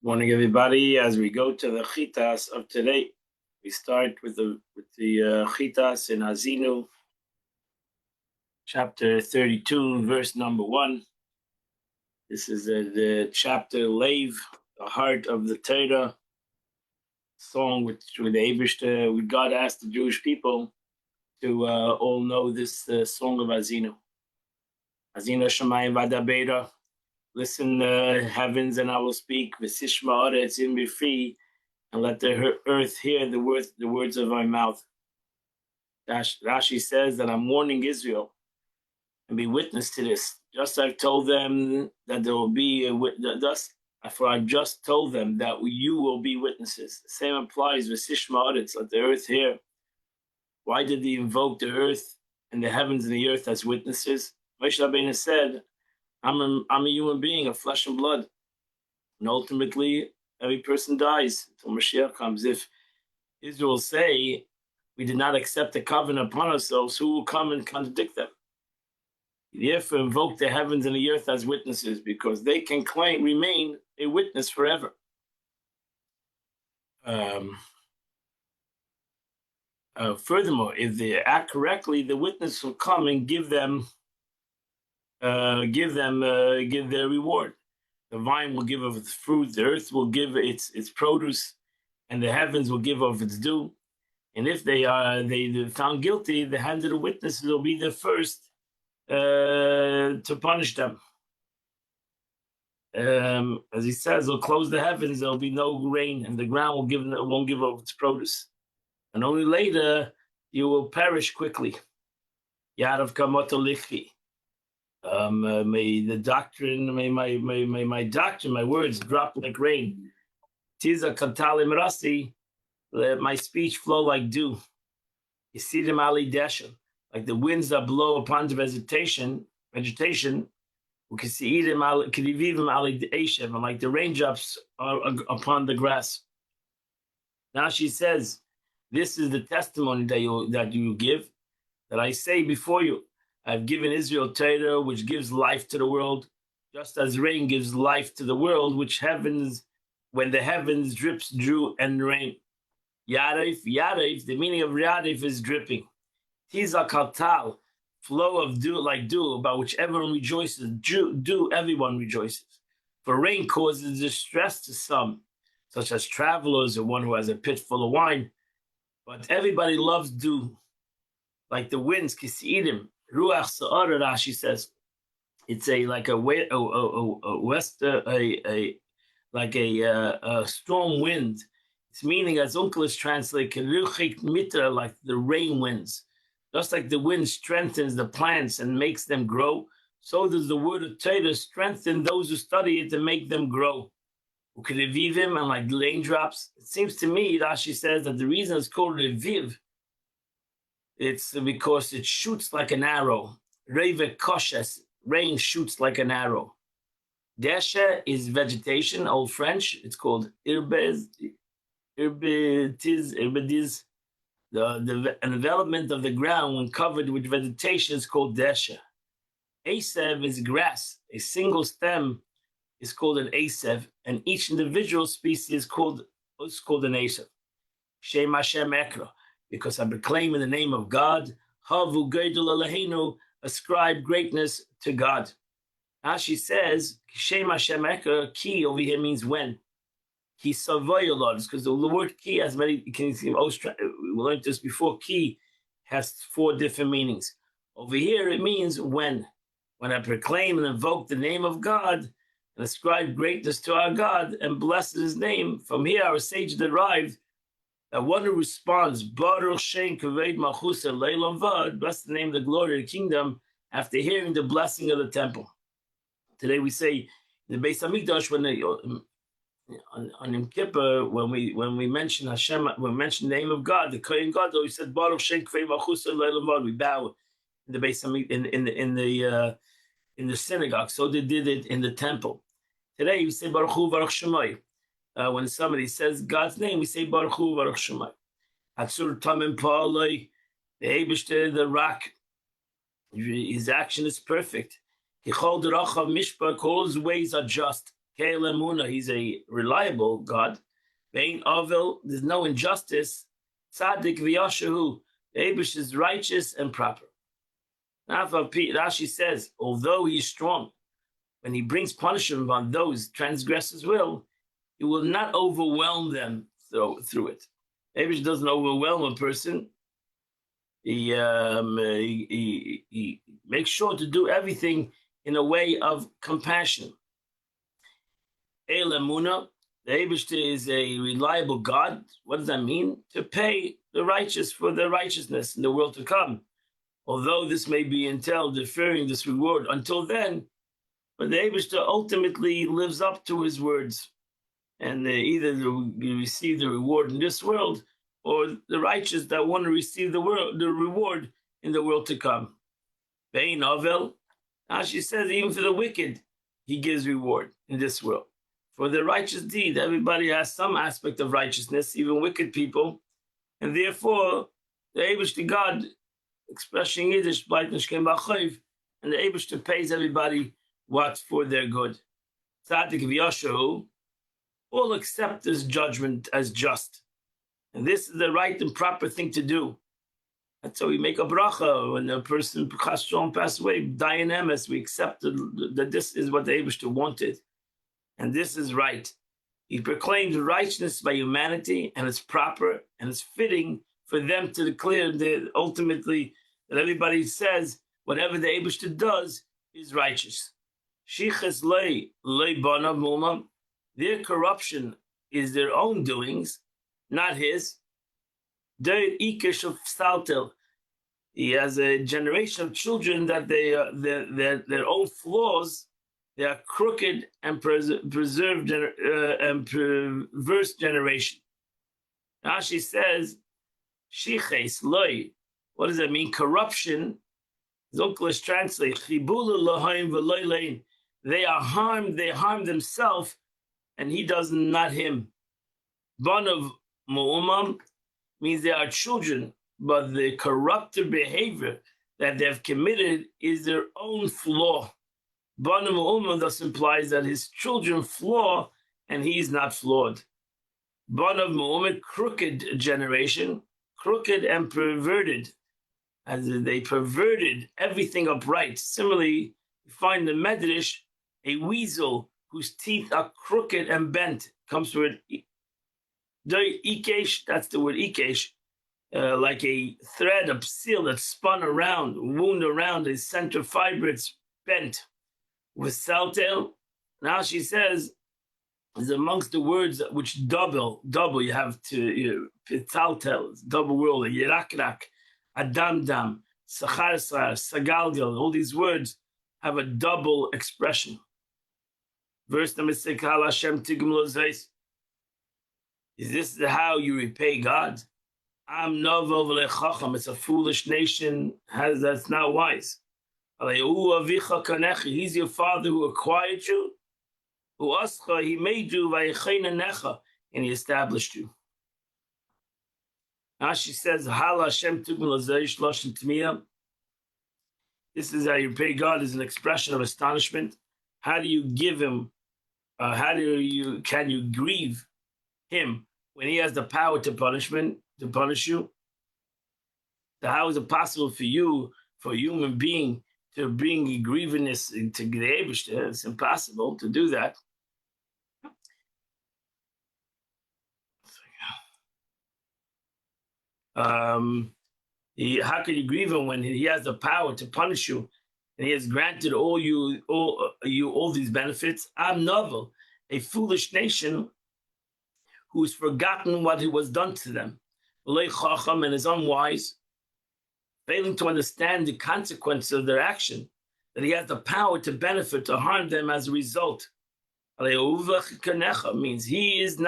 Morning, everybody. As we go to the chitas of today, we start with the chitas in Azinu, chapter 32, verse number 1. This is the chapter Lev, the heart of the Torah, song with the Eibishter. God asked the Jewish people to all know this song of Azinu. Azinu Shemayim Vadabeira. Listen, heavens, and I will speak. V'sishma aretz in b'fi, and let the earth hear the words of my mouth. Rashi says that I'm warning Israel and be witness to this. Just I've told them that there will be for I just told them that you will be witnesses. The same applies with Sishma Aretz, let the earth hear. Why did he invoke the earth and the heavens and the earth as witnesses? Moshe Rabbeinu said, I'm a human being of flesh and blood. And ultimately, every person dies until Mashiach comes. If Israel say, we did not accept the covenant upon ourselves, who will come and contradict them? Therefore, invoke the heavens and the earth as witnesses, because they can remain a witness forever. Furthermore, if they act correctly, the witness will come and give their reward. The vine will give of its fruit, the earth will give its produce, and the heavens will give of its dew. And if they found guilty, the hand of the witnesses will be the first to punish them. As he says, he'll close the heavens, there'll be no rain, and the ground won't give of its produce. And only later you will perish quickly. Yarav kamoto lichvi. May the doctrine, may my doctrine, my words drop like rain. Tiza kantalim rasi, let my speech flow like dew. Yisidim ali desha, like the winds that blow upon the vegetation. Ukisidim ali kidivivim ali deishev, and like the raindrops upon the grass. Now she says, this is the testimony that you give, that I say before you. I've given Israel Torah, which gives life to the world, just as rain gives life to the world, when the heavens drips dew and rain. Yarif, the meaning of Yarif is dripping. Tiza kaltal, flow of dew like dew, about which everyone rejoices. Dew, everyone rejoices. For rain causes distress to some, such as travelers or one who has a pit full of wine. But everybody loves dew, like the winds, kisiidim. Ruach Sa'ara, Rashi says, it's a storm wind. Its meaning, as Onkelos translates, like the rain winds. Just like the wind strengthens the plants and makes them grow, so does the word of Torah strengthen those who study it and make them grow. Ukirevivim, and like raindrops. It seems to me, Rashi says, that the reason it's called reviv, it's because it shoots like an arrow. Reve koshes, rain shoots like an arrow. Desha is vegetation, Old French. It's called irbediz. The development of the ground when covered with vegetation is called desha. Asev is grass. A single stem is called an asev, and each individual species is called an asev. Shem Hashem Ekra. Because I proclaim in the name of God, Havu Geidul Eloheinu, ascribe greatness to God. Now she says, Shem Hashem Ekra, ki over here means when. Ki savoy, because the word ki has many, we learned this before, ki has 4 different meanings. Over here it means when. When I proclaim and invoke the name of God, and ascribe greatness to our God, and bless his name, from here our sage derived that one who responds, Baruch Shem Kaved Malchusa Leilam Vad, bless the name of the glory of the kingdom, after hearing the blessing of the temple. Today we say in the Beis Hamikdash, on Yom Kippur, when we mention Hashem, when we mention the name of God, the Kohen Gadol, we said Baruch Shem Kaved Malchusa Leilam Vad. We bow in the Beis Hamikdash, in the synagogue. So they did it in the temple. Today we say Baruch Hu Baruch Shemai. When somebody says God's name, we say Baruch Hu Baruch Shemai. Hatzur Tamim Pa'aloi, the Eibishter, the rock, his action is perfect. Hichol Derachav Mishpach, all his ways are just. Ke'el Emunah, he's a reliable God. Vein Avil, there's no injustice. Tzaddik v'yashahu, the Eibush is righteous and proper. Rashi says, although he is strong, when he brings punishment on those transgressors he will not overwhelm them through it. Eibush doesn't overwhelm a person. He makes sure to do everything in a way of compassion. El Emunah, the Eibishter is a reliable God. What does that mean? To pay the righteous for their righteousness in the world to come. Although this may be entail deferring this reward until then, but the Eibishter ultimately lives up to his words. And either you receive the reward in this world, or the righteous that want to receive the reward in the world to come. Vein Avel, she says, even for the wicked, he gives reward in this world. For the righteous deed, everybody has some aspect of righteousness, even wicked people. And therefore, the Eibishter God, expressing Yiddish, and the Eibishter pays everybody what's for their good. Tzaddik v'yashahu, all accept this judgment as just. And this is the right and proper thing to do. That's how we make a bracha when a person passed away, die in emes. We accept that this is what the Eibishter wanted. And this is right. He proclaimed righteousness by humanity, and it's proper, and it's fitting for them to declare that ultimately that everybody says whatever the Eibishter does is righteous. Shiches lei banav mulmam. Their corruption is their own doings, not his. Der ikesh of saltel. He has a generation of children that their own flaws, they are crooked and and perverse generation. Now she says, shiches loy. What does that mean? Corruption. Zoklish translate, chibulu lahaim v'loy lein. They are harmed, they harm themselves, and he does not him. Banav mu'umam means they are children, but the corrupted behavior that they've committed is their own flaw. Banav mu'umam thus implies that his children flaw, and he is not flawed. Banav mu'umam, crooked generation, crooked and perverted, as they perverted everything upright. Similarly, you find the Medrash, a weasel whose teeth are crooked and bent, comes from it. Ikesh, that's the word ikesh, like a thread, a seal that's spun around, wound around a center fiber, it's bent. With saltel, now she says, is amongst the words which double, you have to, pitaltel, double word, yirakrak, adamdam, sacharsar, sagalgal, all these words have a double expression. Verse number 6, Hal Hashem tigum lo zeis. Is this how you repay God? Am novel v'lechacham. It's a foolish nation. That's not wise. He's your father who acquired you. He made you, and he established you. Now she says, Hal Hashem tigum lo zeis loshen tmiyah. This is how you repay God, is an expression of astonishment. How do you give him? Can you grieve him when he has the power to punish you? So how is it possible for you, for a human being, to bring a grievousness into the Eibishter? It's impossible to do that. How can you grieve him when he has the power to punish you? And he has granted all these benefits. I'm novel, a foolish nation who's forgotten what was done to them. And is unwise, failing to understand the consequences of their action, that he has the power to benefit, to harm them as a result. Means is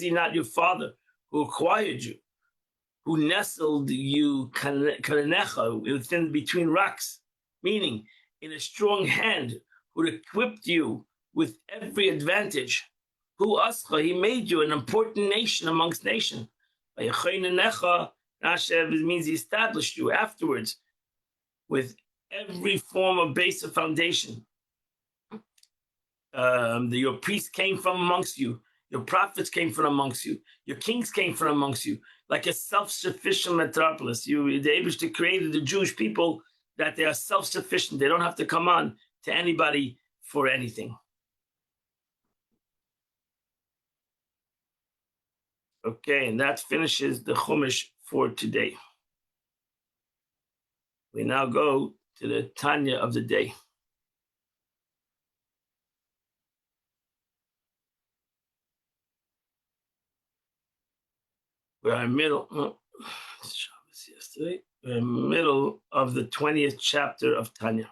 he not your father who acquired you, who nestled you within between rocks? Meaning, in a strong hand, who equipped you with every advantage. Who ascha, he made you an important nation amongst nations. Means he established you afterwards with every form of base of foundation. Your priests came from amongst you. Your prophets came from amongst you. Your kings came from amongst you. Like a self-sufficient metropolis. The Eibishter created the Jewish people that they are self-sufficient. They don't have to come on to anybody for anything. Okay, and that finishes the Chumash for today. We now go to the Tanya of the day. We're in middle. Yesterday. We're in the middle of the 20th chapter of Tanya.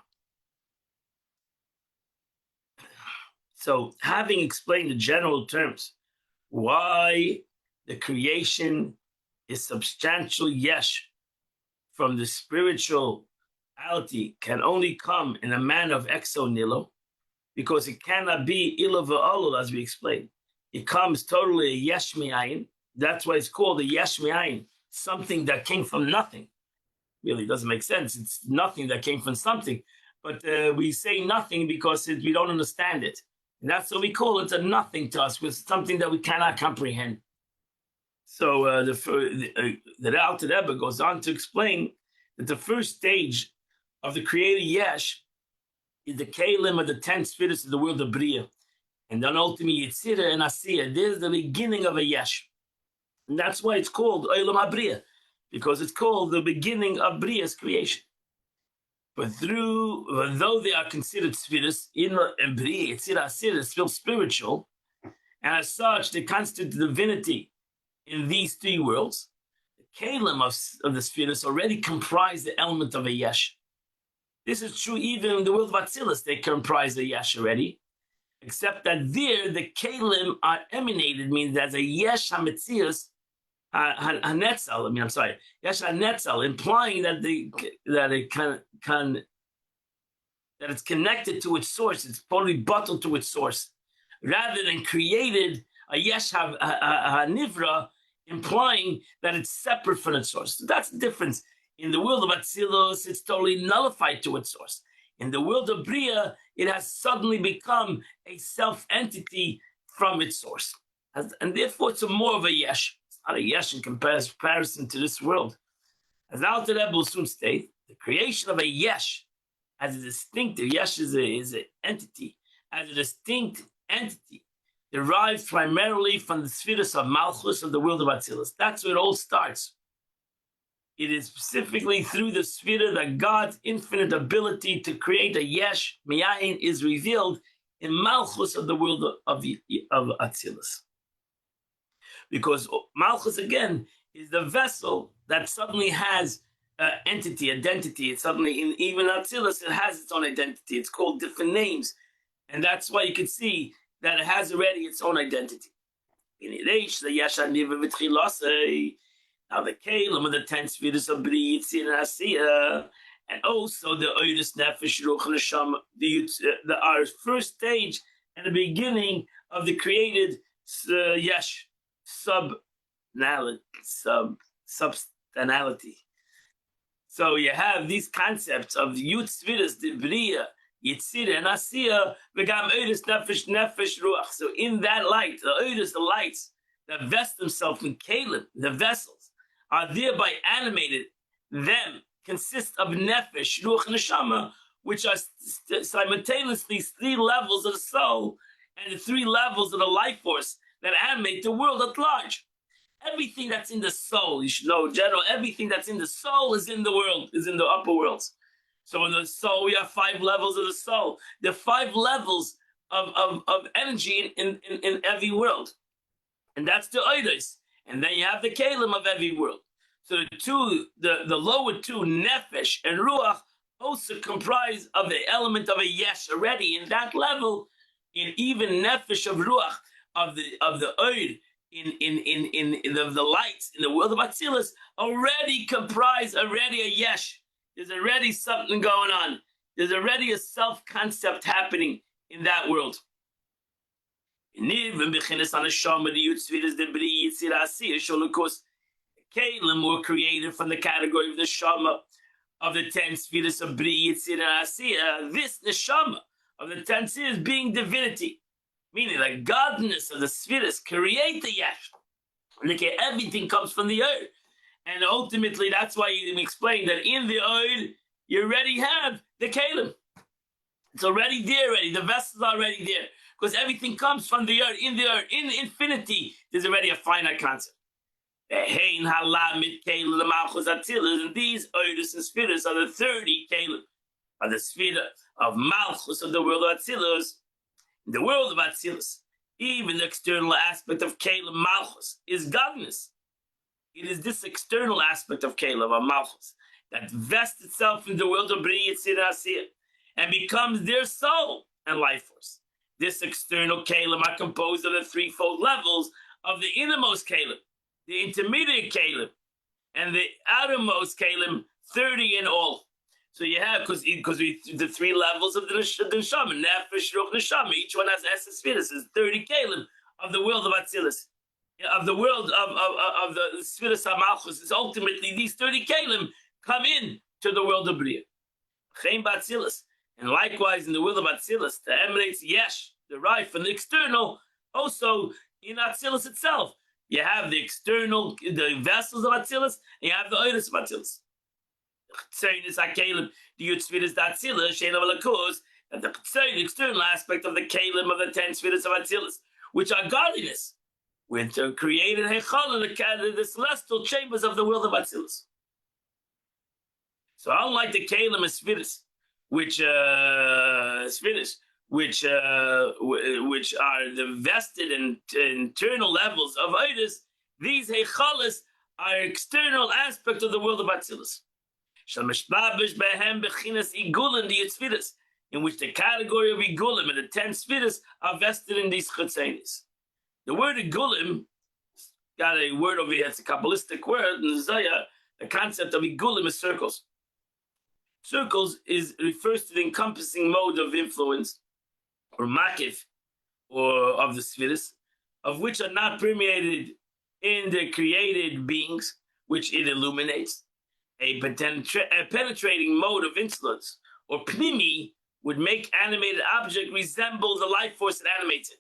So, having explained the general terms, why the creation is substantial yesh from the spirituality can only come in a manner of exo nilo, because it cannot be ilo v'olol, as we explained. It comes totally a yesh mi'ayin. That's why it's called a yesh mi'ayin, something that came from nothing. Really doesn't make sense. It's nothing that came from something. But we say nothing because we don't understand it. And that's what we call it, a nothing to us, with something that we cannot comprehend. So the Alter Rebbe goes on to explain that the first stage of the created yesh is the kelim of the 10 spirits of the world of Bria. And then ultimately Yitzira and Asiya. This is the beginning of a yesh. And that's why it's called Olam HaBria, because it's called the beginning of Bria's creation. But though they are considered spirits, in Bria, Yitzira, Asiya is still spiritual, and as such, they constitute divinity in these three worlds. The kelim of the spirits already comprise the element of a yesh. This is true even in the world of Atzilus, they comprise a yesh already, except that there the kelim are emanated, means there's a yesh hametzius hanetzal. Yesh hanetzal, implying that that it's connected to its source. It's totally bottled to its source, rather than created a yesh hanivra, implying that it's separate from its source. So that's the difference. In the world of Atzilus, it's totally nullified to its source. In the world of Bria, it has suddenly become a self-entity from its source. And therefore, it's more of a yesh. It's not a yesh in comparison to this world. As Alter Rebbe will soon state, the creation of a yesh as a distinctive, yesh is an entity, as a distinct entity, derived primarily from the spheres of Malchus of the world of Atzilus. That's where it all starts. It is specifically through the sphere that God's infinite ability to create a yesh mi'ayin is revealed in Malchus of the world of Atzilus. Because Malchus, again, is the vessel that suddenly has entity, identity. It's suddenly, even Atzilus, it has its own identity. It's called different names. And that's why you can see that it has already its own identity. In Yireish, the yesh haniva v'tchilasei, now the kelim of the 10 spheres of Bria, Yitzir, and Asiya, and also the Oidus Nefesh, Ruach, Neshama, our first stage and the beginning of the created yesh, substanality. So you have these concepts of the Yud Spheres, the Bria, Yitzir, and Asiya, V'gam Oidus Nefesh, Ruach. So in that light, the Oidus, the lights that vest themselves in kelim, the vessels, are thereby animated. Them consist of nefesh, ruach, neshama, which are simultaneously 3 levels of the soul and the 3 levels of the life force that animate the world at large. Everything that's in the soul, you should know in general, everything that's in the soul is in the world, is in the upper worlds. So in the soul, we have 5 levels of the soul. There are 5 levels of energy in every world. And that's the oidos. And then you have the kelim of every world. So the lower 2, nefesh and ruach, also comprise of the element of a yesh already in that level. In even nefesh of ruach of the oid in the lights in the world of Atzilus already comprise already a yesh. There's already something going on. There's already a self-concept happening in that world. Kelim were created from the category of the neshama of the 10 spheres of Bria, Yitzir, and Asiya. This neshama of the 10 spheres being divinity, meaning the godness of the spheres create the yesh. Okay, everything comes from the earth. And ultimately, that's why you explain that in the oil, you already have the kalim. It's already there already. The vessels are already there. Because everything comes from the earth, in infinity, there's already a finite concept. And these oilus and spheres are the 30 kalim, are the sphere of Malchus of the world of Atzilus. In the world of Atzilus, even the external aspect of kalim Malchus is godness. It is this external aspect of Caleb, of Malchus, that vests itself in the world of B'riyah Yitzir Asiyah and becomes their soul and life force. This external Caleb are composed of the threefold levels of the innermost Caleb, the intermediate Caleb, and the outermost Caleb, 30 in all. So you have, because the three levels of the Neshama, Nefesh, Ruch, Neshama, each one has Esses Spheres, is 30 Caleb of the world of Atzilus. Of the world of the Spheres HaMalchus, is ultimately these 30 Kalim come in to the world of Bria. Chaim Batzilus. And likewise in the world of Atzilus, the emanates Yesh, derived from the external, also in Atzilus itself. You have the external, the vessels of Atzilus, and you have the Oiris of Atzilus. The Chtsonis HaKalim, the Yud Spheres Atzilus, Shein of Alakus, and the external aspect of the Kalim of the 10 Spheres of Atzilus, which are godliness. Winter created Hechala, the celestial chambers of the world of Atzilus. So unlike the Kalim and Spheres, which are the vested and internal levels of Oidus, these Hechalas are external aspect of the world of Atzilus. In which the category of Igulim and the 10 Spheres are vested in these Chetzenis. The word Igulim got a word over here, it's a Kabbalistic word, in Zaya, the concept of Igulim is circles. Circles refers to the encompassing mode of influence, or makif, or of the spheres, of which are not permeated in the created beings, which it illuminates. A penetrating mode of influence, or pnimi, would make animated object resemble the life force that animates it.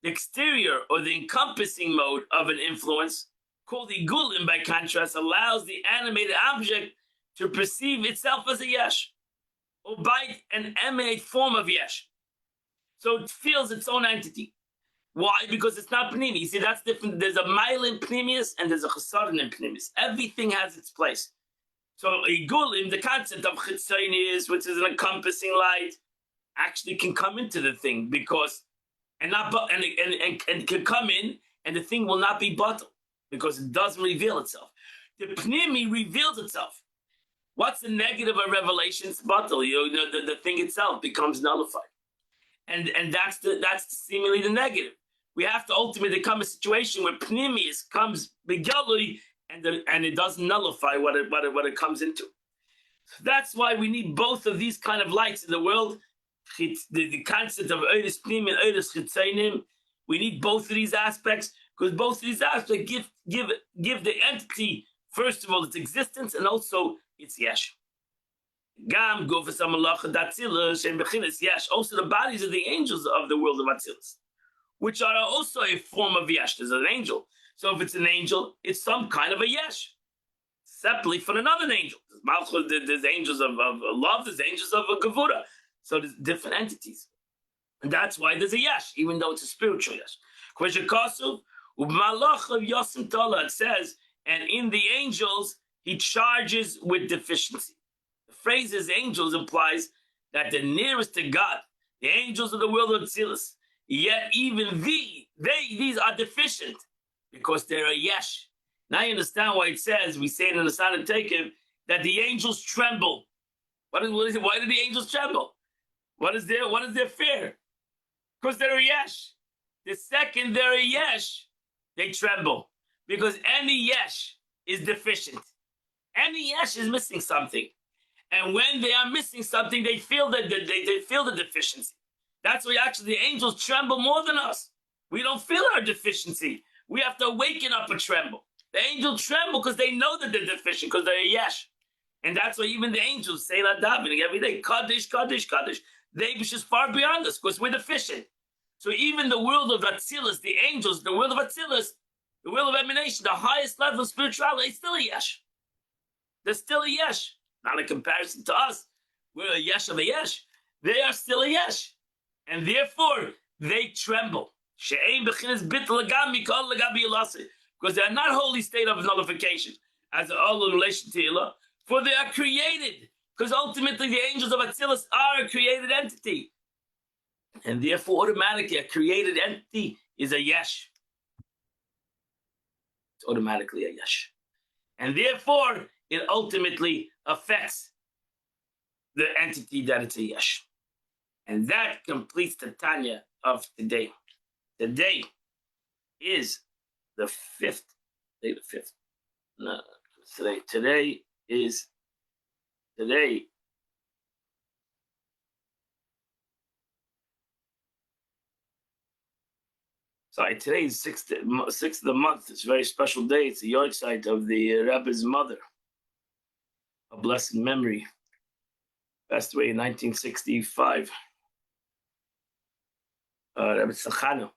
The exterior or the encompassing mode of an influence, called Igulim by contrast, allows the animated object to perceive itself as a yesh, or by an emanate form of yesh. So it feels its own entity. Why? Because it's not pnimi. You see, that's different. There's a mile in pnimius and there's a chesaron in pnimius. Everything has its place. So Igulim, the concept of chitzonius, which is an encompassing light, actually can come into the thing because and can come in, and the thing will not be bottled because it doesn't reveal itself. The pnimi reveals itself. What's the negative of revelation? It's bottled. The thing itself becomes nullified, and that's seemingly the negative. We have to ultimately come a situation where pnimius comes begalui, and it doesn't nullify what it comes into. So that's why we need both of these kind of lights in the world. The concept of Oidus Pnim and Oidus Chitzonim, we need both of these aspects because both of these aspects give the entity, first of all, its existence and also its yesh. Gam Gufas Amalacha Datzilus and Bechinas Yesh, also the bodies of the angels of the world of Atzilus, which are also a form of yesh. There's an angel. So if it's an angel, it's some kind of a yesh, separately from another angel. There's angels of love, there's angels of Gevura. So there's different entities. And that's why there's a yesh, even though it's a spiritual yesh. It says, and in the angels, he charges with deficiency. The phrase angels implies that the nearest to God, the angels of the world of Tzilus, yet even these are deficient because they're a yesh. Now you understand why it says, we say it in the Sanhedrin Tekev, that the angels tremble. Why do the angels tremble? What is their fear? Because they're a yesh. The second they're a yesh, they tremble. Because any yesh is deficient. Any yesh is missing something. And when they are missing something, they feel the deficiency. That's why actually the angels tremble more than us. We don't feel our deficiency. We have to awaken up a tremble. The angels tremble because they know that they're deficient, because they're a yesh. And that's why even the angels say that davening every day, Kaddish, Kaddish, Kaddish. The Eibush is far beyond us because we're deficient. So even the world of Atzilus, the angels, the world of Atzilus, the world of emanation, the highest level of spirituality, is still a yesh. They're still a yesh. Not in comparison to us. We're a yesh of a yesh. They are still a yesh. And therefore, they tremble. Because they are not holy state of nullification as all in relation to Ilah, for they are created. Because ultimately the angels of Atzilus are a created entity. And therefore, automatically, a created entity is a yesh. It's automatically a yesh. And therefore, it ultimately affects the entity that it's a yesh. And that completes the Tanya of today. Today is the fifth. Today is sixth of the month. It's a very special day. It's the yahrzeit of the Rebbe's mother, a blessed memory. Passed away in 1965. Rebbe Tzachano.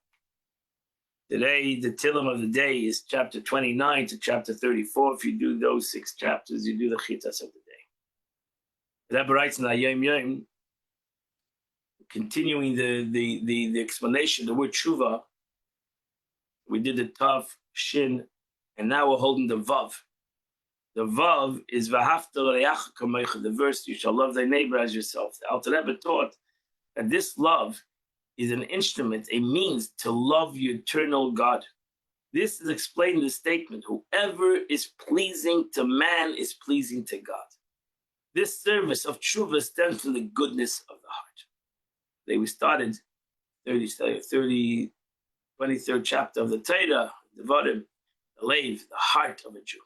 Today, the Tillim of the day is chapter 29 to chapter 34. If you do those 6 chapters, you do the Chitas of the day. The Rebbe writes in Hayom Yom, continuing the explanation, the word tshuva. We did the Tav, Shin, and now we're holding the Vav. The Vav is V'hafta l'reacha kamocha, the verse, you shall love thy neighbor as yourself. The Alter Rebbe taught that this love is an instrument, a means to love your eternal God. This is explained in the statement, whoever is pleasing to man is pleasing to God. This service of tshuva stems from the goodness of the heart. Today we started 23rd chapter of the Torah, Devarim, the Leiv, the heart of a Jew.